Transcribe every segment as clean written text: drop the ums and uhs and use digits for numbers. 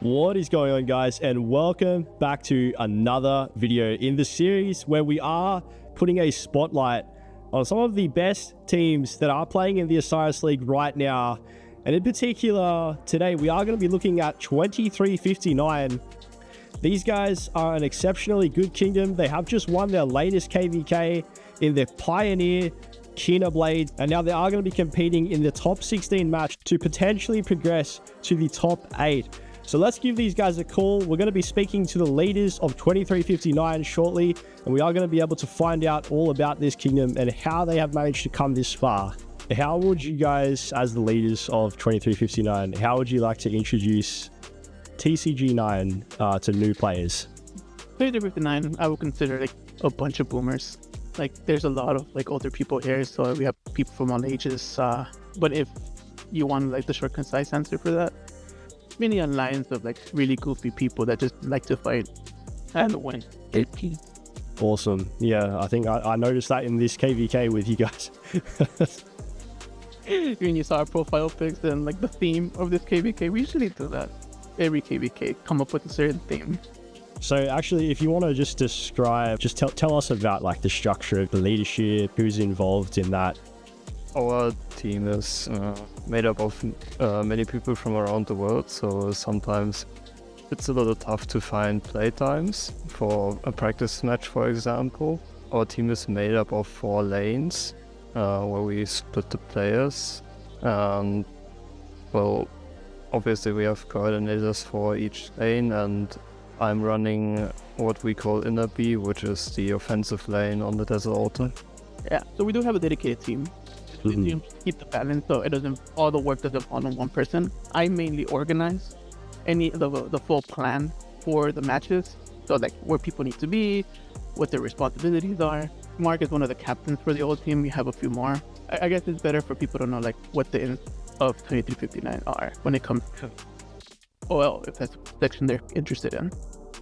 What is going on, guys, and welcome back to another video in the series where we are putting a spotlight on some of the best teams that are playing in the Osiris League right now. And in particular, today we are going to be looking at 2359. These guys are an exceptionally good kingdom. They have just won their latest KVK in their Pioneer Kina Blade, and now they are going to be competing in the top 16 match to potentially progress to the top 8. So let's give these guys a call. We're going to be speaking to the leaders of 2359 shortly, and we are going to be able to find out all about this kingdom and how they have managed to come this far. How would you guys, as the leaders of 2359, how would you like to introduce TCG9 to new players? 2359, I would consider like a bunch of boomers. Like there's a lot of like older people here, so we have people from all ages. But if you want like the short, concise answer for that, many lines of like really goofy people that just like to fight and win. Awesome. Yeah, I think I noticed that in this KVK with you guys. When you saw our profile pics and like the theme of this KVK, we usually do that. Every KVK come up with a certain theme. So actually, if you want to just describe, just tell us about like the structure of the leadership, who's involved in that. Our team is made up of many people from around the world, so sometimes it's a little tough to find playtimes for a practice match, for example. Our team is made up of 4 lanes, where we split the players, and well, obviously we have coordinators for each lane, and I'm running what we call Inner B, which is the offensive lane on the Desert Altar. Yeah, so we do have a dedicated team. To keep the balance, so it doesn't, all the work doesn't fall on one person. I mainly organize the full plan for the matches, so like where people need to be, what their responsibilities are. Mark is one of the captains for the old team. We have a few more. I guess it's better for people to know like what the ins of 2359 are when it comes to OL, if that's a section they're interested in.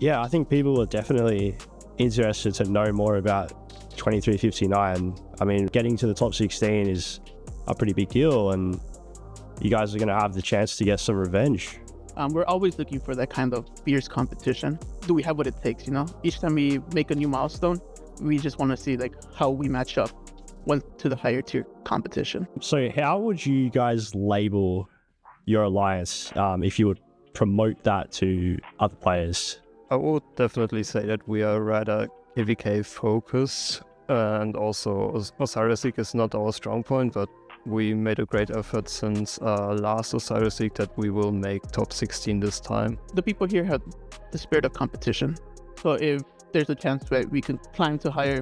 Yeah, I think people are definitely interested to know more about 2359. I mean, getting to the top 16 is a pretty big deal, and you guys are going to have the chance to get some revenge. We're always looking for that kind of fierce competition. Do we have what it takes, you know? Each time we make a new milestone, we just want to see like how we match up to the higher tier competition. So how would you guys label your alliance if you would promote that to other players? I would definitely say that we are rather KVK focused, and also Osiris League is not our strong point, but we made a great effort since last Osiris League that we will make top 16 this time. The people here have the spirit of competition, so if there's a chance that we can climb to higher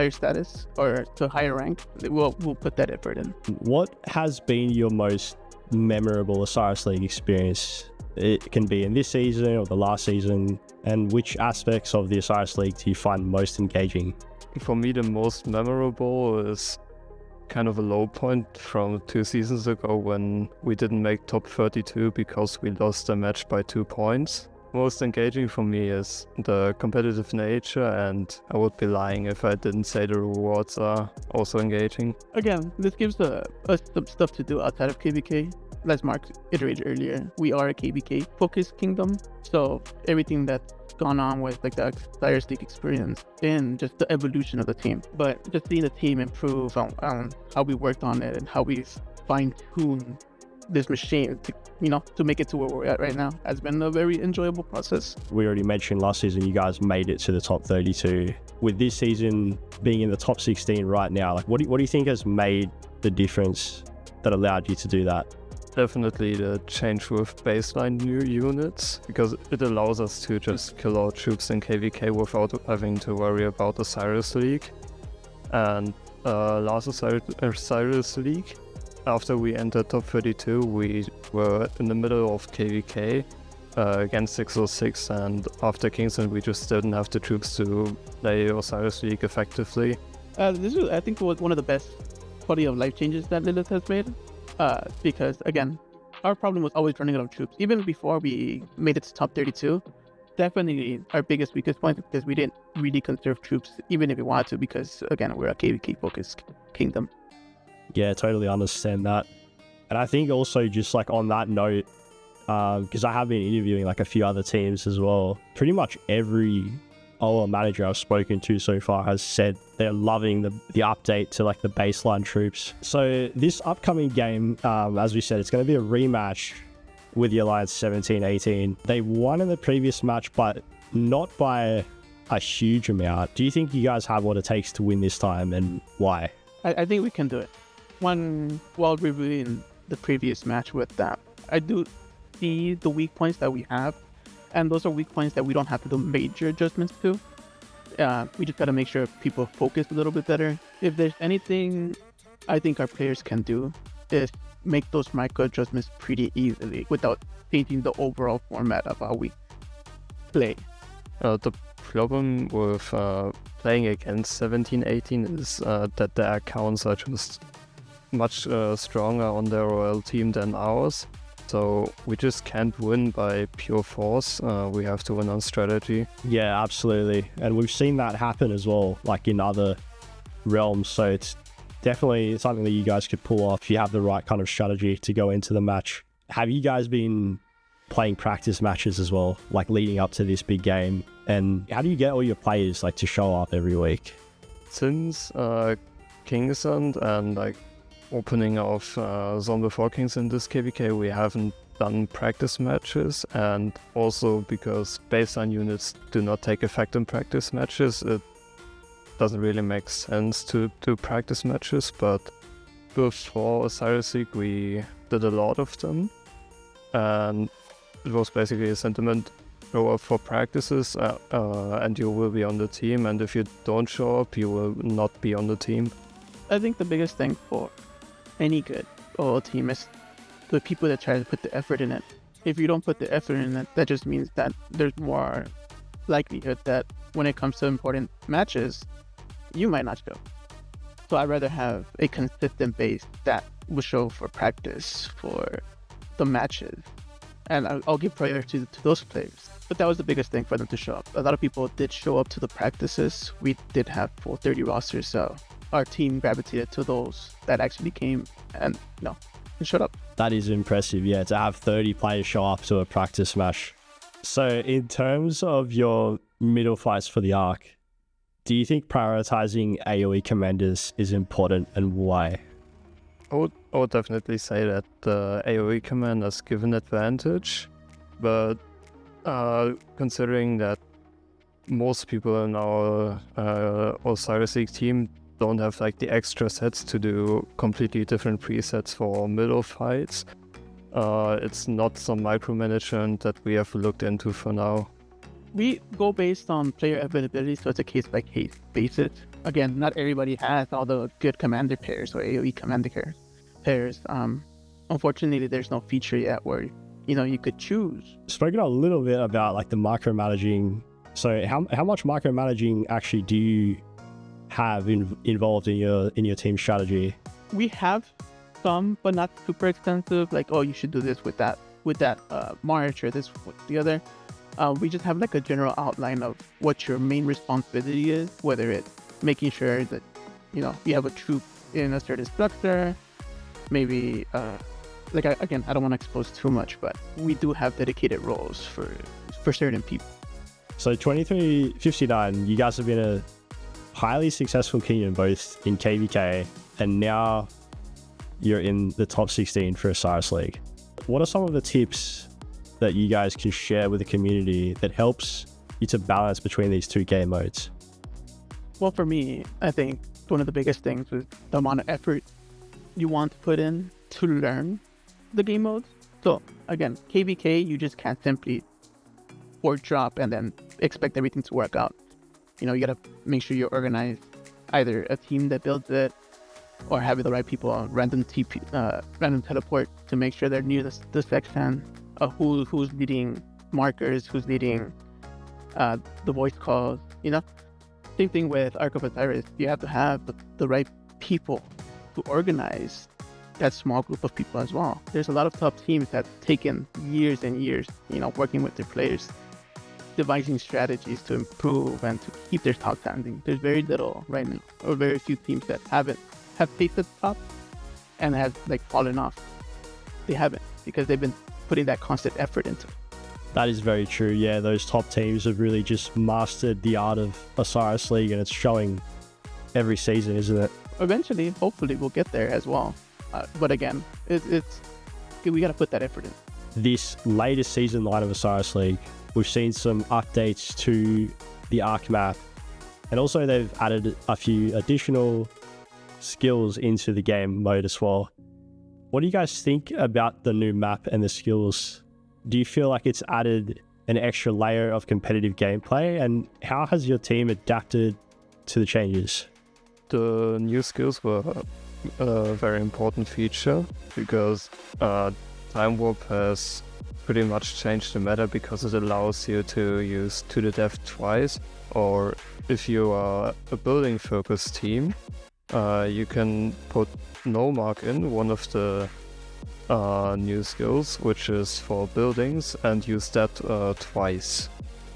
status or to higher rank, we'll put that effort in. What has been your most memorable Osiris League experience? It can be in this season or the last season, and which aspects of the Osiris League do you find most engaging? For me, the most memorable is kind of a low point from 2 seasons ago when we didn't make top 32 because we lost a match by 2 points. Most engaging for me is the competitive nature, and I would be lying if I didn't say the rewards are also engaging. Again, this gives us some stuff to do outside of KVK. As Mark iterated earlier, we are a KVK focused kingdom, so everything that's gone on with like the Osiris League experience and just the evolution of the team, but just seeing the team improve on how we worked on it and how we fine-tuned this machine to make it to where we're at right now has been a very enjoyable process. We already mentioned last season you guys made it to the top 32. With this season being in the top 16 right now, like what do you think has made the difference that allowed you to do that? Definitely the change with baseline new units, because it allows us to just kill our troops in KVK without having to worry about Osiris League. And last Osiris League, after we entered top 32, we were in the middle of KVK against 606, and after Kingston we just didn't have the troops to play Osiris League effectively. This is, I think, one of the best quality of life changes that Lilith has made. Because again, our problem was always running out of troops. Even before we made it to top 32, definitely our biggest weakest point, because we didn't really conserve troops, even if we wanted to, because again, we're a KVK focused kingdom. Yeah, totally understand that. And I think also just like on that note, because I have been interviewing like a few other teams as well. Pretty much every OL manager I've spoken to so far has said they're loving the update to like the baseline troops. So this upcoming game, as we said, it's going to be a rematch with the Alliance 17-18. They won in the previous match, but not by a huge amount. Do you think you guys have what it takes to win this time, and why? I think we can do it. While reviewing the previous match with that, I do see the weak points that we have, and those are weak points that we don't have to do major adjustments to. We just got to make sure people focus a little bit better. If there's anything I think our players can do, is make those micro adjustments pretty easily without changing the overall format of how we play. The problem with playing against 17-18 is that their accounts are just much stronger on their OL team than ours. So we just can't win by pure force. We have to win on strategy. Yeah, absolutely. And we've seen that happen as well, like in other realms. So it's definitely something that you guys could pull off if you have the right kind of strategy to go into the match. Have you guys been playing practice matches as well, like leading up to this big game? And how do you get all your players like to show up every week? Since Kingsland and like opening of Zone before Kings in this KVK, we haven't done practice matches, and also because baseline units do not take effect in practice matches, it doesn't really make sense to do practice matches. But before Osiris League we did a lot of them, and it was basically a sentiment: show up for practices and you will be on the team, and if you don't show up you will not be on the team. I think the biggest thing for any good OL team is the people that try to put the effort in it. If you don't put the effort in it, that just means that there's more likelihood that when it comes to important matches, you might not show. So I'd rather have a consistent base that will show for practice, for the matches, and I'll give priority to those players. But that was the biggest thing for them to show up. A lot of people did show up to the practices. We did have full 30 rosters, so our team gravitated to those that actually came and showed up. That is impressive, yeah, to have 30 players show up to a practice match. So in terms of your middle fights for the Arc, do you think prioritizing AoE commanders is important, and why? I would definitely say that the AoE commanders give an advantage, but considering that most people in our Osiris League team don't have like the extra sets to do completely different presets for middle fights, it's not some micromanagement that we have looked into for now. We go based on player availability, so it's a case-by-case basis. Again, not everybody has all the good commander pairs or AoE commander pairs. Unfortunately, there's no feature yet where you could choose. Spoken a little bit about like the micromanaging. So how much micromanaging actually do you have involved in your team strategy? We have some, but not super extensive. Like, oh, you should do this with that march, or this with the other. We just have like a general outline of what your main responsibility is, whether it's making sure that you have a troop in a certain structure. Maybe again, I don't want to expose too much, but we do have dedicated roles for certain people. So 2359, you guys have been a highly successful kingdom both in KVK, and now you're in the top 16 for Osiris League. What are some of the tips that you guys can share with the community that helps you to balance between these two game modes? Well, for me, I think one of the biggest things is the amount of effort you want to put in to learn the game modes. So again, KVK, you just can't simply board drop and then expect everything to work out. You gotta make sure you organize either a team that builds it or having the right people on random teleport to make sure they're near the section. Who's leading markers, who's leading the voice calls. Same thing with Arc of Osiris. You have to have the right people to organize that small group of people as well. There's a lot of top teams that have taken years and years, working with their players, devising strategies to improve and to keep their top standing. There's very little right now, or very few teams that have tasted top and have fallen off. They haven't, because they've been putting that constant effort into. That is very true. Yeah, those top teams have really just mastered the art of Osiris League, and it's showing every season, isn't it? Eventually, hopefully, we'll get there as well. But again, it's we got to put that effort in. This latest season line of Osiris League, we've seen some updates to the Arc map, and also they've added a few additional skills into the game mode as well. What do you guys think about the new map and the skills? Do you feel like it's added an extra layer of competitive gameplay, and how has your team adapted to the changes? The new skills were a very important feature because Time Warp has pretty much changed the meta because it allows you to use To the Death twice, or if you are a building focused team, you can put No Mark in, one of the new skills, which is for buildings, and use that twice.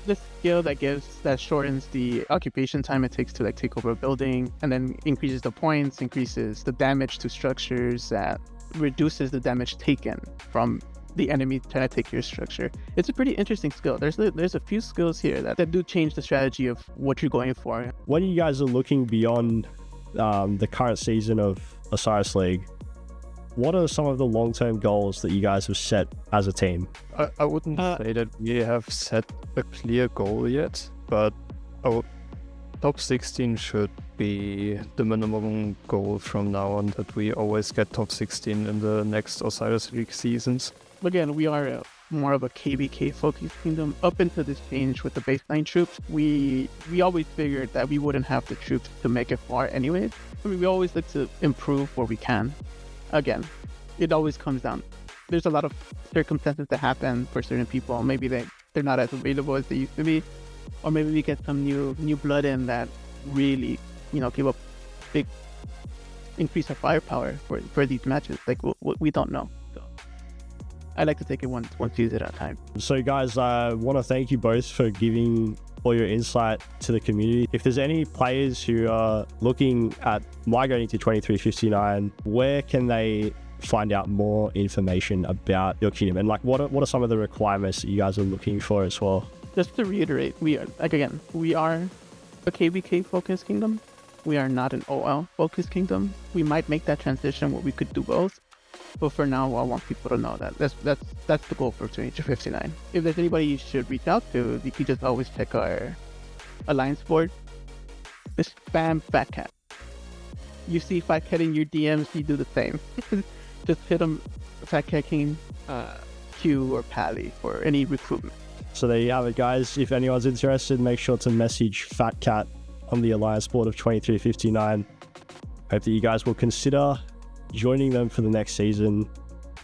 This skill that shortens the occupation time it takes to like take over a building, and then increases the points, increases the damage to structures, that reduces the damage taken from the enemy trying to take your structure. It's a pretty interesting skill. There's a few skills here that do change the strategy of what you're going for. When you guys are looking beyond the current season of Osiris League, what are some of the long-term goals that you guys have set as a team? I wouldn't say that we have set a clear goal yet, but our top 16 should be the minimum goal from now on, that we always get top 16 in the next Osiris League seasons. Again, we are more of a KBK focused kingdom. Up into this change with the baseline troops, we always figured that we wouldn't have the troops to make it far anyways. I mean, we always look to improve where we can. Again, it always comes down. There's a lot of circumstances that happen for certain people. Maybe they're not as available as they used to be, or maybe we get some new blood in that really, give a big increase of firepower for these matches. Like we don't know. So I like to take it one season at a time. So guys, I want to thank you both for giving all your insight to the community. If there's any players who are looking at migrating to 2359, where can they find out more information about your kingdom, and like what are some of the requirements that you guys are looking for as well? Just to reiterate, we are a KBK focused kingdom. We are not an OL focused kingdom. We might make that transition where we could do both, but for now, I want people to know that that's the goal for 2359. If there's anybody you should reach out to, you can just always check our alliance board. Just spam FatCat. You see FatCat in your DMs, you do the same. Just hit them, FatCat King, Q or Pally for any recruitment. So there you have it, guys. If anyone's interested, make sure to message FatCat on the alliance board of 2359. Hope that you guys will consider joining them for the next season.